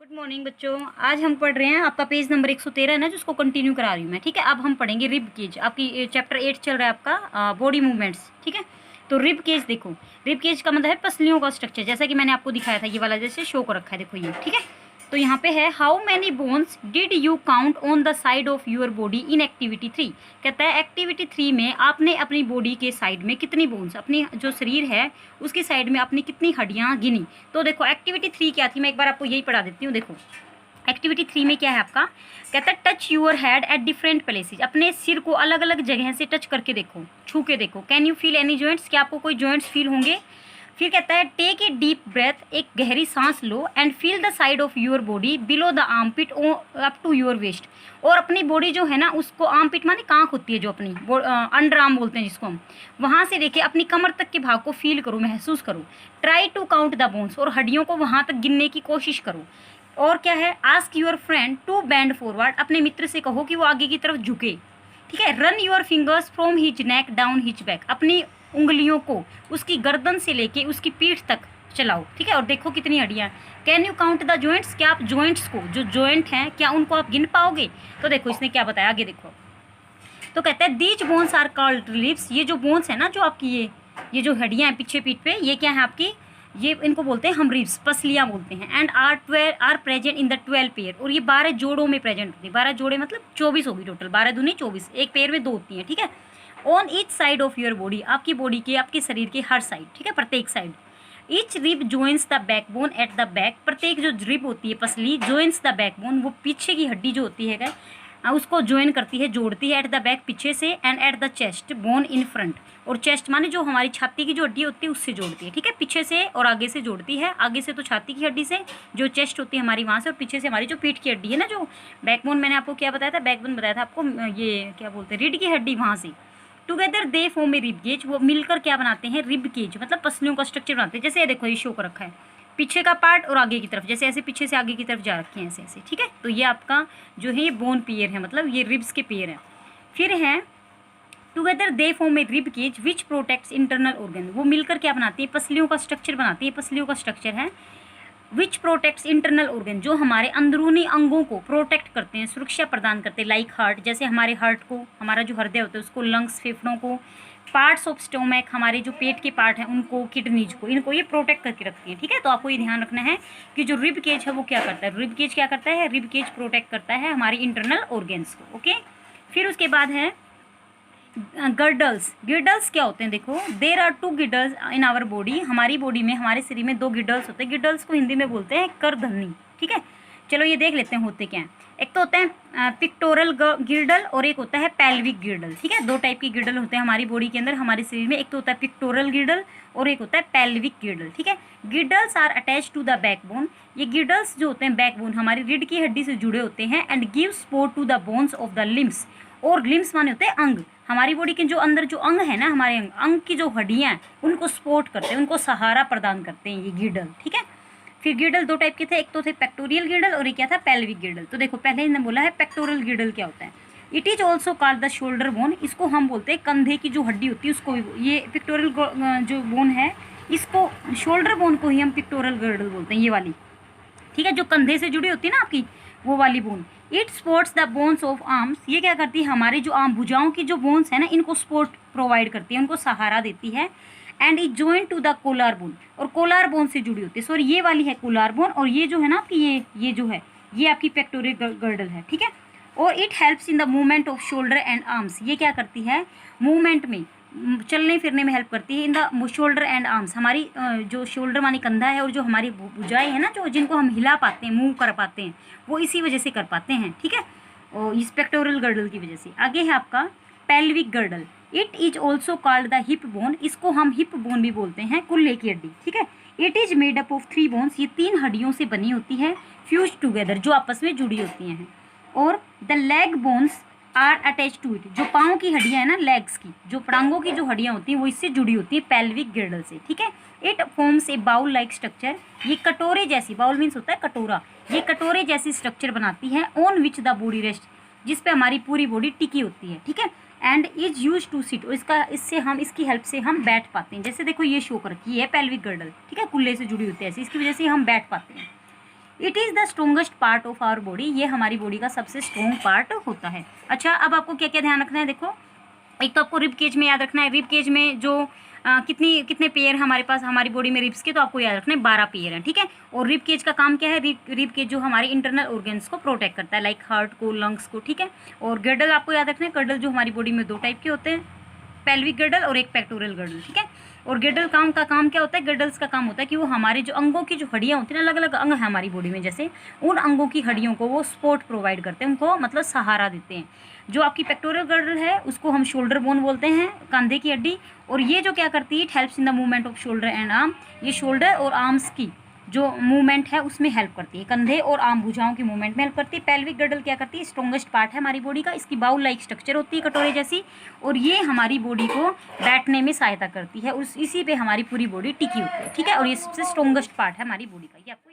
Good morning बच्चों। आज हम पढ़ रहे हैं आपका पेज नंबर 113 है ना, जिसको कंटिन्यू करा रही हूँ मैं। ठीक है, अब हम पढ़ेंगे रिब केज। आपकी चैप्टर 8 चल रहा है आपका बॉडी मूवमेंट्स। ठीक है, तो रिब केज देखो, रिब केज का मतलब है पसलियों का स्ट्रक्चर, जैसा कि मैंने आपको दिखाया था, ये वाला जैसे शो को रखा है, देखो ये। ठीक है, तो यहाँ पे है how many bones did you count on the side of your body in activity 3। कहता है एक्टिविटी 3 में आपने अपनी बॉडी के साइड में कितनी बोन्स, अपनी जो शरीर है उसकी साइड में आपने कितनी हड्डियाँ गिनी। तो देखो एक्टिविटी 3 क्या थी, मैं एक बार आपको यही पढ़ा देती हूँ। देखो एक्टिविटी 3 में क्या है आपका, कहता है touch your head at different places. अपने सिर को अलग अलग जगह से टच करके देखो, छू के देखो। Can you feel any joints, क्या आपको कोई जॉइंट्स फील होंगे। फिर कहता है टेक ए डीप ब्रेथ, एक गहरी सांस लो, and feel the side of your body below the armpit up to your waist. और अपनी बॉडी जो है ना उसको, आर्म पिट माने कांख होती है जो अपनी, अंडर आर्म बोलते हैं जिसको हम, वहाँ से देखिए अपनी कमर तक के भाग को फील करो, महसूस करो। Try to count the bones, और हड्डियों को वहाँ तक गिनने की कोशिश करो। और क्या है, ask your friend to bend forward, अपने मित्र से कहो कि वो आगे की तरफ झुके। ठीक है, run your fingers from his neck down his back, अपनी उंगलियों को उसकी गर्दन से लेके उसकी पीठ तक चलाओ। ठीक है, और देखो कितनी हड्डियाँ। Can you count the joints, क्या आप जॉइंट्स को, जो जॉइंट हैं क्या उनको आप गिन पाओगे। तो देखो इसने क्या बताया, आगे देखो। तो कहता है these bones are called ribs, ये जो बोन्स है ना, जो आपकी ये जो हड्डियाँ हैं पीछे पीठ पे, ये क्या है आपकी, ये इनको बोलते हैं हम रिब्स, पसलियाँ बोलते हैं। And are present in the 12 pair, और ये 12 जोड़ों में प्रेजेंट होती है। 12 जोड़े मतलब 24 होगी टोटल, 12 दूनी 24, एक पेयर में 2 होती हैं। ठीक है, on each side of your body, आपकी बॉडी के, आपके शरीर के हर साइड। ठीक है, प्रत्येक side. Each rib joins the backbone at the back, प्रत्येक जो रिब होती है पसली, जॉइंस द बैकबोन, वो पीछे की हड्डी जो होती है उसको ज्वाइन करती है, जोड़ती है। एट द बैक, पीछे से। And at the chest bone in front, और चेस्ट माने जो हमारी छाती की जो हड्डी होती है उससे जोड़ती है। ठीक है, पीछे से और आगे से जोड़ती है। आगे से तो छाती की हड्डी से, जो चेस्ट होती है हमारी वहाँ से, और पीछे से हमारी जो पीठ की हड्डी है ना, जो बैकबोन, मैंने आपको क्या बताया था, बैकबोन बताया था आपको, ये क्या बोलते हैं, रीढ़ की हड्डी, वहाँ से। Together they form a rib cage, वो मिलकर क्या बनाते हैं, रिब केज, मतलब पसलियों का स्ट्रक्चर बनाते हैं। जैसे ये देखो, ये शो को रखा है पीछे का पार्ट और आगे की तरफ, जैसे ऐसे पीछे से आगे की तरफ जा रखे हैं ऐसे ऐसे। ठीक है, तो ये आपका जो है ये बोन पेयर है, मतलब ये रिब्स के पेयर हैं। फिर है together they form a rib cage which protects internal organ, वो मिलकर क्या बनाती है, पसलियों का स्ट्रक्चर बनाती है। पसलियों का स्ट्रक्चर है विच प्रोटेक्ट्स इंटरनल ऑर्गन, जो हमारे अंदरूनी अंगों को प्रोटेक्ट करते हैं, सुरक्षा प्रदान करते हैं। लाइक हार्ट, जैसे हमारे हार्ट को, हमारा जो हृदय होता है उसको, लंग्स फेफड़ों को, पार्ट्स ऑफ स्टोमक, हमारे जो पेट के पार्ट हैं उनको, किडनीज को, इनको ये प्रोटेक्ट करके रखती है। ठीक है, तो आपको ये ध्यान रखना है कि जो रिब केज है वो क्या करता है, रिब केज क्या करता है, रिब केज प्रोटेक्ट करता है हमारी इंटरनल ऑर्गेन्स को। ओके, फिर उसके बाद है गिर्डल्स। गिर्डल्स क्या होते हैं, देखो, there are 2 girdles in our body, हमारी बॉडी में, हमारे शरीर में 2 गिर्डल्स होते हैं। गिर्डल्स को हिंदी में बोलते हैं करधनी। ठीक है, चलो ये देख लेते हैं होते क्या हैं। एक तो होता है पिक्टोरल गिर्डल, और एक होता है पेल्विक गिर्डल। ठीक है, 2 टाइप की गिर्डल होते हैं हमारी बॉडी के अंदर, हमारे शरीर में। एक तो होता है पिक्टोरल गिर्डल और एक होता है पेल्विक गिर्डल। ठीक है, girdles are attach to the backbone, ये गिर्डल्स जो होते हैं बैकबोन, हमारी रीढ़ की हड्डी से जुड़े होते हैं। And give support to the bones of the limbs, और लिम्स माने होते हैं अंग, हमारी बॉडी के जो अंदर जो अंग है ना, हमारे अंग की जो हड्डियाँ हैं उनको सपोर्ट करते हैं, उनको सहारा प्रदान करते हैं ये गिर्डल। ठीक है, फिर गिर्डल 2 टाइप के थे, एक तो थे पेक्टोरियल गिर्डल और एक क्या था, पेल्विक गिर्डल। तो देखो पहले इन्होंने बोला है पेक्टोरियल गिर्डल क्या होता है। It is also called the shoulder bone, इसको हम बोलते हैं कंधे की जो हड्डी होती है उसको, ये पिक्टोरियल जो बोन है इसको, शोल्डर बोन को ही हम पिक्टोरियल गिर्डल बोलते हैं, ये वाली। ठीक है, जो कंधे से जुड़ी होती है ना आपकी, वो वाली bone. It supports the bones of arms, ये क्या करती है, हमारे जो आर्म, भुजाओं की जो बोन्स है ना, इनको सपोर्ट प्रोवाइड करती है, उनको सहारा देती है। And is joint to the collar bone, और कोलार बोन से जुड़ी होती है। सॉरी, ये वाली है कोलार बोन, और ये जो है ना आपकी, ये जो है ये आपकी पेक्टोरियल गिर्डल है। ठीक है, और it helps in the movement off shoulder and arms, ये क्या करती है, मूवमेंट में, चलने फिरने में हेल्प करती है। In the shoulder and arms, हमारी जो शोल्डर मानी कंधा है, और जो हमारी भुजाएं हैं ना, जो जिनको हम हिला पाते हैं, मूव कर पाते हैं, वो इसी वजह से कर पाते हैं। ठीक है, और इस पेक्टोरियल गिर्डल की वजह से। आगे है आपका pelvic गिर्डल। It is also called the hip bone, इसको हम हिप बोन भी बोलते हैं, कुल्ले की हड्डी। ठीक है, it is made up of 3 bones, ये 3 हड्डियों से बनी होती है, फ्यूज टुगेदर, जो आपस में जुड़ी होती हैं। और the leg bones are attach to it, जो पाँव की हड्डियाँ हैं ना, लेग्स की, जो टांगों की जो हड्डियाँ होती हैं वो इससे जुड़ी होती है पेल्विक गिर्डल से। ठीक है, it forms a bowl like structure, ये कटोरे जैसी, बाउल मीन्स होता है कटोरा, ये कटोरे जैसी स्ट्रक्चर बनाती है। On which the body rest, जिस पे हमारी पूरी बॉडी टिकी होती है। ठीक है, and is use to sit, इससे हम, इसकी हेल्प से हम बैठ पाते हैं। जैसे देखो ये शो कर रखी है पेल्विक गिर्डल, ठीक है, कुल्ले से जुड़ी होती है ऐसी, इसकी वजह से हम बैठ पाते हैं। It is the strongest part of our body, ये हमारी बॉडी का सबसे स्ट्रॉन्ग पार्ट होता है। अच्छा, अब आपको क्या क्या ध्यान रखना है, देखो एक तो आपको रिब केज में याद रखना है, रिब केज में जो कितने पेयर हमारे पास हमारी बॉडी में रिब्स के, तो आपको याद रखना है 12 पेयर हैं, ठीक है। और रिब केज का काम क्या है, रिब केज जो हमारे इंटरनल ऑर्गन्स को प्रोटेक्ट करता है, लाइक हार्ट को, लंग्स को, ठीक है। और गर्डल आपको याद रखना है, गर्डल जो हमारी बॉडी में 2 टाइप के होते हैं, पेल्विक गर्डल और एक पेक्टोरल गर्डल, ठीक है। और गर्डल का काम क्या होता है, गर्डल्स का काम होता है कि वो हमारे जो अंगों की जो हड्डियाँ होती हैं ना, अलग अलग अंग है हमारी बॉडी में, जैसे उन अंगों की हड्डियों को वो सपोर्ट प्रोवाइड करते हैं, उनको मतलब सहारा देते हैं। जो आपकी पेक्टोरल गर्डल है उसको हम शोल्डर बोन बोलते हैं, कंधे की हड्डी। और ये जो क्या करती है, it helps in the movement off shoulder and arm, ये शोल्डर और आर्म्स की जो मूवमेंट है उसमें हेल्प करती है, कंधे और आर्म भुजाओं की मूवमेंट में हेल्प करती है। पेल्विक गर्डल क्या करती है, स्ट्रॉन्गेस्ट पार्ट है हमारी बॉडी का, इसकी बाउल लाइक स्ट्रक्चर होती है कटोरे जैसी, और ये हमारी बॉडी को बैठने में सहायता करती है, उस इसी पे हमारी पूरी बॉडी टिकी होती है, ठीक है। और ये सबसे स्ट्रॉन्गेस्ट पार्ट है हमारी बॉडी का, ये आपको